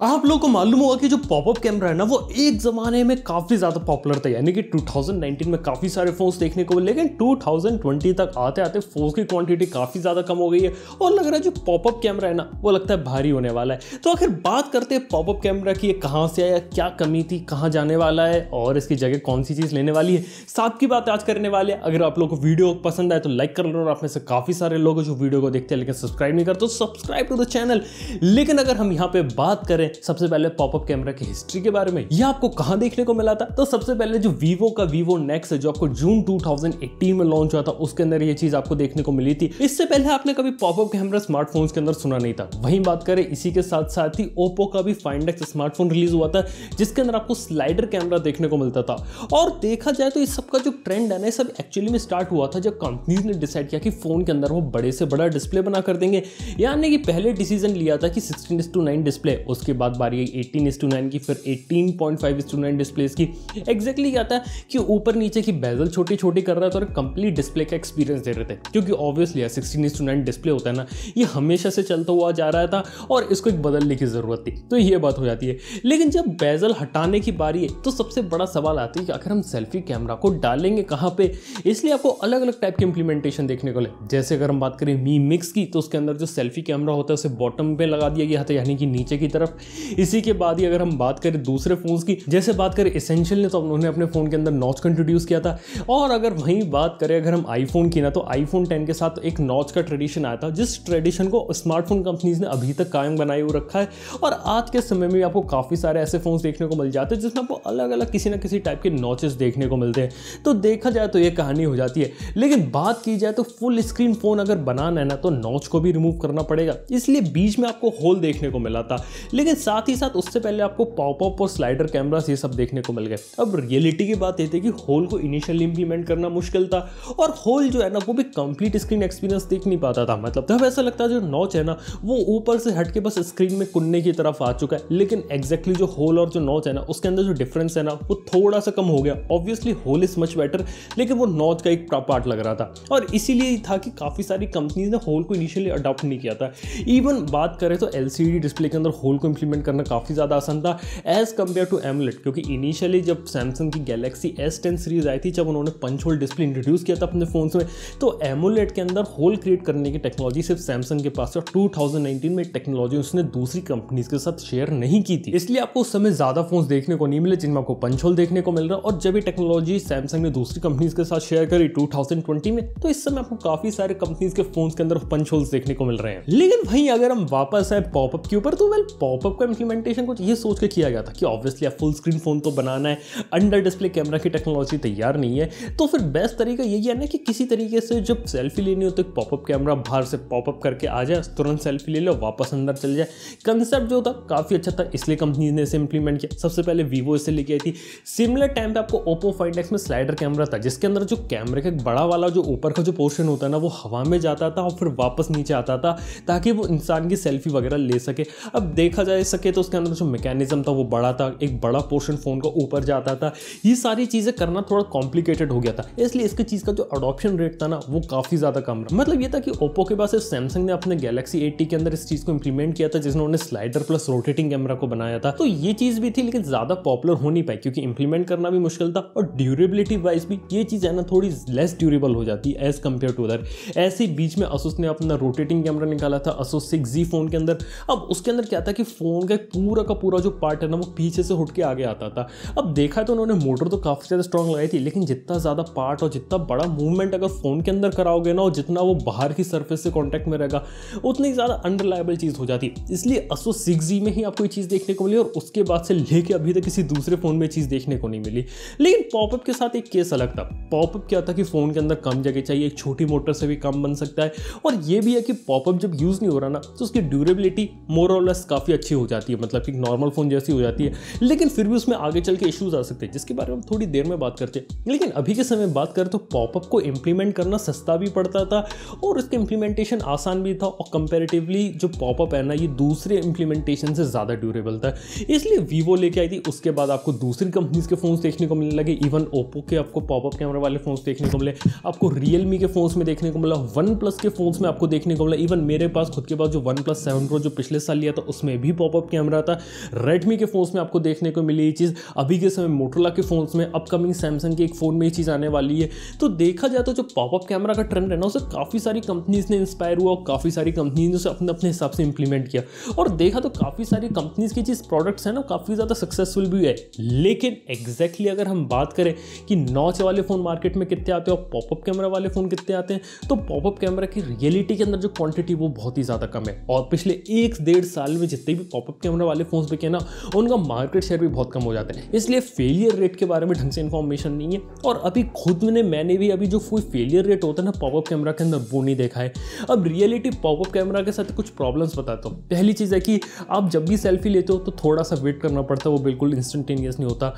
आप लोगों को मालूम होगा कि जो पॉपअप कैमरा है ना वो एक जमाने में काफी ज्यादा पॉपुलर था, यानी कि 2019 में काफी सारे फोन्स देखने को मिले, लेकिन 2020 तक आते आते फोन्स की क्वांटिटी काफी ज्यादा कम हो गई है और लग रहा है जो पॉपअप कैमरा है ना वो लगता है भारी होने वाला है। तो आखिर बात करते हैं पॉपअप कैमरा की, ये कहाँ से आया, क्या कमी थी, कहाँ जाने वाला है और इसकी जगह कौन सी चीज लेने वाली है, साथ की बात आज करने वाले हैं। अगर आप लोगों को वीडियो पसंद आए तो लाइक कर लो, और आप में से काफी सारे लोग जो वीडियो को देखते हैं लेकिन सब्सक्राइब नहीं करते तो सब्सक्राइब टू द चैनल। लेकिन अगर हम यहाँ पे बात करें सबसे पहले पॉपअप कैमरा की हिस्ट्री के बारे में, यह आपको कहां देखने को मिला था, तो सबसे पहले जो वीवो का वीवो नेक्स है जो आपको जून 2018 में लॉन्च हुआ था, उसके अंदर ये चीज आपको देखने को मिली थी। इससे पहले आपने कभी पॉपअप कैमरा स्मार्टफोन्स के अंदर सुना नहीं था। वहीं बात करें इसी के साथ साथ ही ओप्पो का भी फाइंड एक्स स्मार्टफोन रिलीज हुआ था जिसके अंदर आपको स्लाइडर कैमरा देखने को मिलता था। और देखा जाए तो इस सबका जो ट्रेंड है ना सब एक्चुअली में स्टार्ट हुआ था जब कंपनीज ने डिसाइड किया कि फोन के अंदर वो बड़े से बड़ा डिस्प्ले बना कर देंगे। यानी कि पहले डिसीजन लिया था कि 16:9 डिस्प्ले, उसके बाद बारी 18:9 की, फिर 18.5:9 डिस्प्लेस की। एग्जैक्टली क्या था कि ऊपर नीचे की बेजल छोटी छोटी कर रहा था और कंप्लीट डिस्प्ले का एक्सपीरियंस दे रहे थे, क्योंकि ऑब्वियसली 16:9 डिस्प्ले होता है ना, ये हमेशा से चलता हुआ जा रहा था और इसको एक बदलने की जरूरत थी, तो ये बात हो जाती है। लेकिन जब बेजल हटाने की बारी है तो सबसे बड़ा सवाल आता है कि आखिर हम सेल्फी कैमरा को डालेंगे कहाँ पे। इसलिए आपको अलग अलग टाइप की इंप्लीमेंटेशन देखने को मिले। जैसे अगर हम बात करें मी मिक्स की, तो उसके अंदर जो सेल्फी कैमरा होता है उसे बॉटम पे लगा दिया गया था, यानी कि नीचे की तरफ। इसी के बाद ही अगर हम बात करें दूसरे फोन्स की, जैसे बात करें एसेंशियल ने, तो उन्होंने अपने फोन के अंदर नॉच को इंट्रोड्यूस किया था। और अगर वहीं बात करें अगर हम आईफोन की ना, तो आईफोन 10 के साथ एक नॉच का ट्रेडिशन आया था, जिस ट्रेडिशन को स्मार्टफोन कंपनीज ने अभी तक कायम बनाए हुए रखा है। और आज के समय में आपको काफी सारे ऐसे फोन्स देखने को मिल जाते हैं जिसमें आपको अलग अलग किसी ना किसी टाइप के नॉचेस देखने को मिलते हैं। तो देखा जाए तो ये कहानी हो जाती है। लेकिन बात की जाए तो फुल स्क्रीन फोन अगर बनाना है ना तो नॉच को भी रिमूव करना पड़ेगा, इसलिए बीच में आपको होल देखने को मिला था। लेकिन साथ ही साथ उससे पहले आपको पॉपअप और स्लाइडर कैमरास ये सब देखने को मिल गए। अब रियलिटी की बात ये थी कि होल को इनिशियली इंप्लीमेंट करना मुश्किल था और होल जो है ना वो भी कंप्लीट स्क्रीन एक्सपीरियंस देख नहीं पाता था। मतलब तब ऐसा लगता है जो नॉच है ना वो ऊपर से हट के बस स्क्रीन में कुन्ने की तरफ आ चुका है, लेकिन एग्जैक्टली जो होल और जो नॉच है ना उसके अंदर जो डिफरेंस है ना वो थोड़ा सा कम हो गया। Obviously whole is much better, लेकिन वो नॉच का एक पार्ट लग रहा था और इसीलिए था कि काफी सारी कंपनीज ने होल को इनिशियली अडॉप्ट नहीं किया था। इवन बात करें तो एलसीडी डिस्प्ले के अंदर होल को इंप्लीमेंट करना काफी ज्यादा आसान था एज कंपेयर टू एमुलेट, क्योंकि इनिशियली जब सैमसंग की गैलेक्सी S10 सीरीज आई थी, जब उन्होंने पंच होल डिस्प्ले इंट्रोड्यूस किया था अपने फोन्स में, तो एमुलेट के अंदर होल क्रिएट करने की टेक्नोलॉजी सिर्फ सैमसंग के पास है। 2019 में टेक्नोलॉजी उसने दूसरी कंपनीज के साथ शेयर नहीं की थी, इसलिए आपको उस समय ज्यादा फोन्स देखने को नहीं मिले जिनमें आपको पंच होल देखने को मिल रहा है। और जब ये टेक्नोलॉजी सैमसंग ने दूसरी कंपनीज के साथ शेयर करी 2020 में, तो इस समय आपको काफी सारे कंपनीज के फोन्स के अंदर पंच होल्स देखने को मिल रहे हैं। लेकिन वहीं अगर हम वापस आए पॉपअप के ऊपर, तो वेल पॉपअप का इंप्लीमेंटेशन कुछ ये सोच के किया गया था कि ऑब्वियसली आप फुल स्क्रीन फोन तो बनाना है, अंडर डिस्प्ले कैमरा की टेक्नोलॉजी तैयार नहीं है, तो फिर बेस्ट तरीका यही है ना कि किसी तरीके से जब सेल्फी लेनी हो तो पॉपअप कैमरा बाहर से पॉपअप करके आ जाए, तुरंत सेल्फी ले लो, वापस अंदर चल जाए। कंसेप्ट जो था काफी अच्छा था, इसलिए कंपनी ने इसे इंप्लीमेंट किया। सबसे पहले वीवो इसे लेके आई थी। सिमिलर टाइम पे आपको ओप्पो फाइंड एक्स में स्लाइडर कैमरा था जिसके अंदर जो कैमरे का बड़ा वाला जो ऊपर का जो पोर्शन होता है ना वो हवा में जाता था और फिर वापस नीचे आता था ताकि वो इंसान की सेल्फी वगैरह ले सके। अब देखा जा सके तो उसके अंदर जो मैकेनिज्म था वो बड़ा था, एक बड़ा पोर्शन फोन का ऊपर जाता था। ये सारी चीजें करना थोड़ा कॉम्प्लिकेटेड हो गया था, इसलिए इसकी चीज का जो अडॉप्शन रेट था ना वो काफी ज्यादा कम रहा। मतलब ये था कि ओप्पो के पास सैमसंग ने अपने गैलेक्सी 80 के अंदर इस चीज को इंप्लीमेंट किया था जिसने स्लाइडर प्लस रोटेटिंग कैमरा को बनाया था, तो ये चीज भी थी लेकिन ज्यादा पॉपुलर हो नहीं पाई क्योंकि इंप्लीमेंट करना भी मुश्किल था और ड्यूरेबिलिटी वाइज भी ये चीज है ना थोड़ी लेस ड्यूरेबल हो जाती है एज कंपेयर टू अदर। ऐसे बीच में Asus ने अपना रोटेटिंग कैमरा निकाला था Asus 6Z फोन के अंदर। अब उसके अंदर क्या था कि फोन का पूरा जो पार्ट है ना वो पीछे से उठ के आगे आता था। अब देखा तो उन्होंने मोटर तो काफी ज्यादा स्ट्रॉन्ग लगाई थी, लेकिन जितना ज्यादा पार्ट और जितना बड़ा मूवमेंट अगर फोन के अंदर कराओगे ना और जितना वो बाहर की सरफेस से कांटेक्ट में रहेगा उतनी ज्यादा अनरिलायबल चीज हो जाती है। इसलिए Asus 6Z में ही आपको ये चीज देखने को मिली और उसके बाद से लेके अभी तक किसी दूसरे फोन में चीज देखने को नहीं मिली। लेकिन पॉपअप के साथ एक केस अलग था। पॉपअप क्या था कि फोन के अंदर कम जगह चाहिए, एक छोटी मोटर से भी काम बन सकता है और ये भी है कि पॉपअप जब यूज नहीं हो रहा ना तो उसकी ड्यूरेबिलिटी मोर और लेस काफी अच्छी हो जाती है, मतलब कि नॉर्मल फोन जैसी हो जाती है। लेकिन फिर भी उसमें आगे चल के इश्यूज आ सकते हैं जिसके बारे में हम थोड़ी देर में बात करते हैं। लेकिन अभी के समय बात करें तो पॉपअप को इंप्लीमेंट करना सस्ता भी पड़ता था और इसका इंप्लीमेंटेशन आसान भी था और कंपैरेटिवली जो पॉपअप है ना ये दूसरे इंप्लीमेंटेशन से ज्यादा ड्यूरेबल था, इसलिए वीवो लेके आई थी। उसके बाद आपको दूसरी कंपनीज के फोन्स देखने को मिलने लगे। इवन ओप्पो के आपको पॉपअप कैमरा वाले फोन्स देखने को मिले, आपको रियलमी के फोन्स में देखने को मिला, वन प्लस के फोन्स में आपको देखने को मिला। इवन मेरे पास खुद के पास जो OnePlus 7 Pro जो पिछले साल लिया था उसमें भी पॉपअप कैमरा था। रेडमी के फोन्स में आपको देखने को मिली ये चीज़, अभी के समय मोटोरोला के फोन्स में, अपकमिंग सैमसंग के एक फ़ोन में ये चीज़ आने वाली है। तो देखा जाए तो जो पॉपअप कैमरा का ट्रेंड है ना, उसे काफ़ी सारी कंपनीज ने इंस्पायर हुआ और काफ़ी सारी कंपनीज ने उसे अपने अपने हिसाब से इंप्लीमेंट किया। और देखा तो काफ़ी सारी कंपनीज की चीज़ प्रोडक्ट्स हैं ना, काफ़ी ज़्यादा सक्सेसफुल भी है। लेकिन एग्जैक्टली अगर हम बात करें कि नॉच वाले फ़ोन मार्केट में कितने आते हैं और पॉपअप कैमरा वाले फ़ोन कितने आते हैं, तो पॉपअप कैमरा की रियलिटी के अंदर जो क्वांटिटी वो बहुत ही ज़्यादा कम है। और पिछले 1-1.5 साल में जितने भी पॉपअप कैमरा वाले फोन्स बिके ना, उनका मार्केट शेयर भी बहुत कम हो जाता है। इसलिए फेलियर रेट के बारे में ढंग से इन्फॉर्मेशन नहीं है। और अभी खुद मैंने भी अभी जो कोई फेलियर रेट होता है ना पॉपअप कैमरा के अंदर, वो नहीं देखा है। अब रियलिटी पॉपअप कैमरा के साथ कुछ प्रॉब्लम्स बताता हूँ। पहली चीज़ है कि आप जब भी सेल्फी लेते हो तो थोड़ा सा वेट करना पड़ता है, वो बिल्कुल इंस्टेंटेनियस नहीं होता।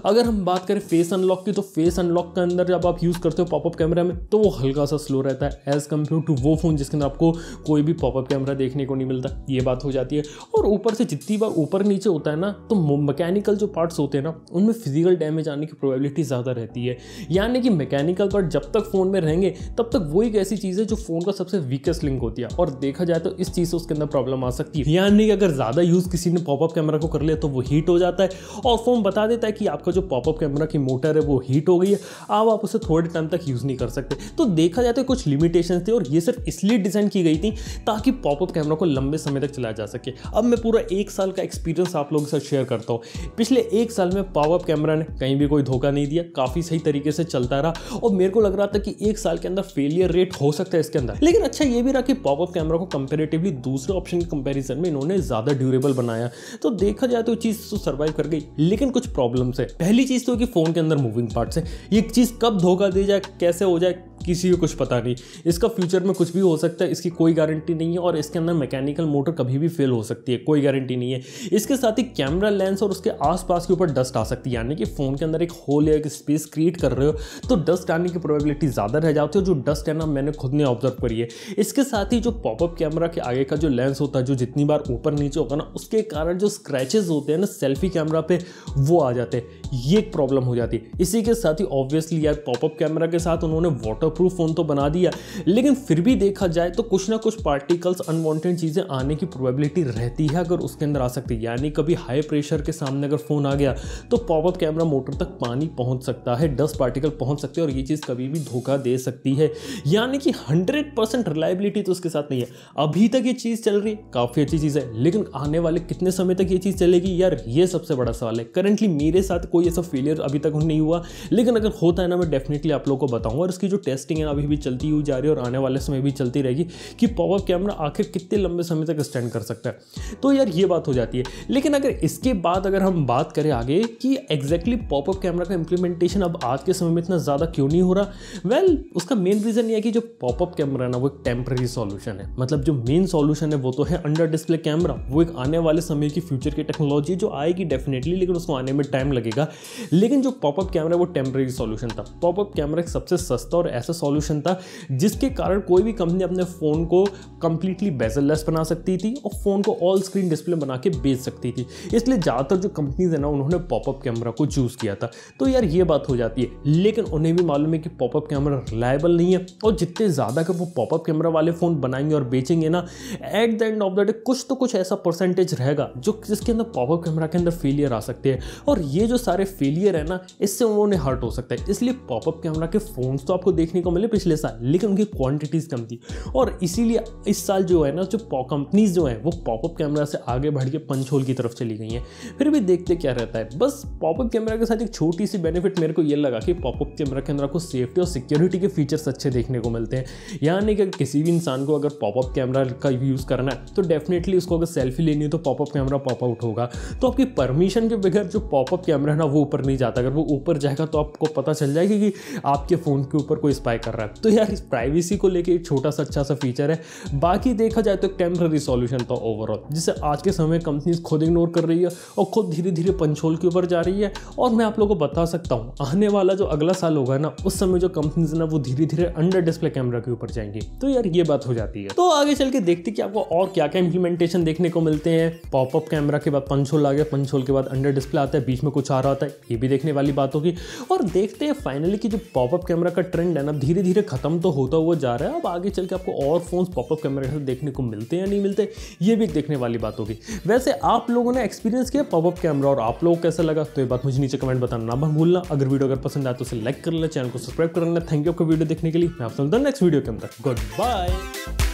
अगर हम बात करें फेस अनलॉक की, तो फेस अनलॉक के अंदर जब आप यूज़ करते हो पॉपअप कैमरा में, तो वो हल्का सा स्लो रहता है एज़ कम्पेयर टू वो फ़ोन जिसके अंदर आपको कोई भी पॉपअप कैमरा देखने को नहीं मिलता। ये बात हो जाती है। और ऊपर से जितनी बार ऊपर नीचे होता है ना, तो मैकेनिकल जो पार्ट्स होते हैं ना, उनमें फिजिकल डैमेज आने की प्रोबेबिलिटी ज़्यादा रहती है। यानी कि मैकेनिकल पार्ट जब तक फ़ोन में रहेंगे तब तक वो एक ऐसी चीज़ है जो फ़ोन का सबसे वीकेस्ट लिंक होती है। और देखा जाए तो इस चीज़ से उसके अंदर प्रॉब्लम आ सकती है। यानी कि अगर ज़्यादा यूज़ किसी ने पॉपअप कैमरा को कर लिया तो वो हीट हो जाता है और फ़ोन बता देता है कि आपका जो पॉपअप कैमरा की मोटर है वो हीट हो गई है, अब आप उसे थोड़े टाइम तक यूज़ नहीं कर सकते। तो देखा जाए तो कुछ लिमिटेशंस थे और ये सिर्फ इसलिए डिज़ाइन की गई थी ताकि पॉपअप कैमरा को लंबे समय तक चलाया जा सके। अब मैं पूरा 1 साल का एक्सपीरियंस आप लोगों के साथ शेयर करता हूँ। पिछले 1 साल में पॉपअप कैमरा ने कहीं भी कोई धोखा नहीं दिया, काफ़ी सही तरीके से चलता रहा और मेरे को लग रहा था कि 1 साल के अंदर फेलियर रेट हो सकता है इसके अंदर। लेकिन अच्छा ये भी रहा कि पॉपअप कैमरा को कंपेरेटिवली दूसरे ऑप्शन के कंपैरिजन में इन्होंने ज़्यादा ड्यूरेबल बनाया। तो देखा जाए तो चीज़ तो सर्वाइव कर गई, लेकिन कुछ प्रॉब्लम्स है। पहली चीज़ तो कि फ़ोन के अंदर मूविंग पार्ट्स है। ये चीज़ कब धोखा दे जाए, कैसे हो जाए, किसी को कुछ पता नहीं। इसका फ्यूचर में कुछ भी हो सकता है, इसकी कोई गारंटी नहीं है। और इसके अंदर मैकेनिकल मोटर कभी भी फेल हो सकती है, कोई गारंटी नहीं है। इसके साथ ही कैमरा लेंस और उसके आसपास के ऊपर डस्ट आ सकती है। यानी कि फ़ोन के अंदर एक होल या एक स्पेस क्रिएट कर रहे हो तो डस्ट आने की प्रोबेबिलिटी ज़्यादा रह जाती है। जो डस्ट है ना, मैंने खुद ने ऑब्जर्व करी है। इसके साथ ही जो पॉपअप कैमरा के आगे का जो लेंस होता है, जो जितनी बार ऊपर नीचे होगा ना, उसके कारण जो स्क्रैचेस होते हैं ना सेल्फी कैमरा पे, वो आ जाते हैं। ये एक प्रॉब्लम हो जाती है। इसी के साथ ही ऑब्वियसली यार पॉपअप कैमरा के साथ उन्होंने वाटरप्रूफ फ़ोन तो बना दिया, लेकिन फिर भी देखा जाए तो कुछ ना कुछ पार्टिकल्स, अनवांटेड चीज़ें आने की प्रोबेबिलिटी रहती है अगर उसके अंदर आ सकती है। यानी कभी हाई प्रेशर के सामने अगर फ़ोन आ गया तो पॉपअप कैमरा मोटर तक पानी पहुंच सकता है, डस्ट पार्टिकल पहुंच सकते हैं और ये चीज़ कभी भी धोखा दे सकती है। यानी कि 100% रिलायबिलिटी तो उसके साथ नहीं है। अभी तक ये चीज़ चल रही है, काफ़ी अच्छी चीज़ है, लेकिन आने वाले कितने समय तक ये चीज़ चलेगी यार, ये सबसे बड़ा सवाल है। करंटली मेरे साथ कोई ऐसा फेलियर अभी तक नहीं हुआ, लेकिन अगर होता है ना, मैं डेफिनेटली आप लोगों को बताऊंगा। और इसकी जो टेस्टिंग है अभी भी चलती हुई जा रही है और आने वाले समय भी चलती रहेगी कि पॉपअप कैमरा आखिर कितने लंबे समय तक स्टैंड कर सकता है। तो यार ये बात हो जाती है। लेकिन अगर इसके बाद अगर हम बात करें आगे कि एग्जैक्टली पॉपअप कैमरा का इंप्लीमेंटेशन अब आज के समय में इतना ज़्यादा क्यों नहीं हो रहा, वेल उसका मेन रीज़न ये है कि जो पॉपअप कैमरा है ना, वो एक टेम्पररी सॉल्यूशन है। मतलब जो मेन सॉल्यूशन है वो तो है अंडर डिस्प्ले कैमरा, वो एक आने वाले समय की फ्यूचर की टेक्नोलॉजी जो आएगी डेफिनेटली, लेकिन उसको आने में टाइम लगेगा। लेकिन जो पॉपअप कैमरा वो टेम्पररी सॉल्यूशन था। पॉपअप कैमरा एक सबसे सस्ता और ऐसा सॉल्यूशन था जिसके कारण कोई भी कंपनी अपने फ़ोन को कंप्लीटली बेजललेस बना सकती थी और फ़ोन को ऑल स्क्रीन डिस्प्ले बना के बेच सकती थी। इसलिए ज़्यादातर जो कंपनीज है ना, उन्होंने पॉपअप कैमरा को चूज़ किया था। तो यार ये बात हो जाती है। लेकिन उन्हें भी मालूम है कि पॉपअप कैमरा रिलायबल नहीं है और जितने ज़्यादा कर वो पॉपअप कैमरा वाले फ़ोन बनाएंगे और बेचेंगे ना, at the end of the day कुछ तो कुछ ऐसा परसेंटेज रहेगा जो जिसके अंदर पॉपअप कैमरा के अंदर फेलियर आ सकते हैं। और ये जो सारे फेलियर है ना, इससे उन्होंने हर्ट हो सकता है। इसलिए पॉपअप कैमरा के फ़ोन्स तो आपको देखने को मिले पिछले साल, लेकिन उनकी क्वांटिटीज़ कम थी। और इसीलिए इस साल जो है ना, जो कंपनीज जो है वो पॉपअप कैमरा से आगे बढ़ के पंच होल की तरफ चली गई हैं। फिर भी देखते क्या रहता है। बस पॉपअप कैमरा के साथ एक छोटी सी बेनिफिट मेरे को ये लगा कि पॉपअप कैमरा के अंदर आपको सेफ्टी और सिक्योरिटी के फीचर्स अच्छे देखने को मिलते हैं। यानी कि किसी भी इंसान को अगर पॉपअप कैमरा का यूज़ करना है तो डेफिनेटली उसको अगर सेल्फी लेनी है तो पॉपअप कैमरा पॉप आउट होगा। तो आपकी परमिशन के बगैर जो पॉपअप कैमरा है ना, वो ऊपर नहीं जाता। अगर वो ऊपर जाएगा तो आपको पता चल जाएगा कि आपके फ़ोन के ऊपर कोई स्पाई कर रहा है। तो यार इस प्राइवेसी को लेके एक छोटा सा अच्छा सा फीचर है। बाकी देखा जाए तो एक टेम्पररी सॉल्यूशन था ओवरऑल, जिसे आज के समय कंपनीज खुद इग्नोर कर रही है और खुद धीरे धीरे पंचहोल के ऊपर जा रही है। और मैं आप लोगों को बता सकता हूँ, आने वाला जो अगला साल होगा ना, उस समय जो कंपनीज है ना, वो धीरे धीरे अंडर डिस्प्ले कैमरा के ऊपर जाएंगी। तो यार ये बात हो जाती है। तो आगे चल के देखते कि आपको और क्या क्या इंप्लीमेंटेशन देखने को मिलते हैं। पॉपअप कैमरा के बाद पंचहोल आ गया, पंचहोल के बाद अंडर डिस्प्ले आता है, बीच में कुछ आ रहा होता है, ये भी देखने वाली बात होगी। और देखते हैं फाइनली कि जो पॉपअप कैमरा का ट्रेंड है ना, धीरे धीरे खत्म तो होता हुआ जा रहा है। अब आगे चल के आपको और फोन्स पॉपअप कैमरे के साथ देखने को मिलते हैं या नहीं मिलते, ये भी एक देखने वाली बात होगी। वैसे आप लोगों ने एक्सपीरियंस किया पॉपअप कैमरा और आप लोगों को कैसा लगा, तो ये बात मुझे नीचे कमेंट बताना ना भूलना। अगर वीडियो अगर पसंद आए तो उसे लाइक कर लेना, चैनल को सब्सक्राइब कर लेना। थैंक यू आपको वीडियो देखने के लिए। मैं आपसे मिलता हूं नेक्स्ट वीडियो के अंदर। Good bye.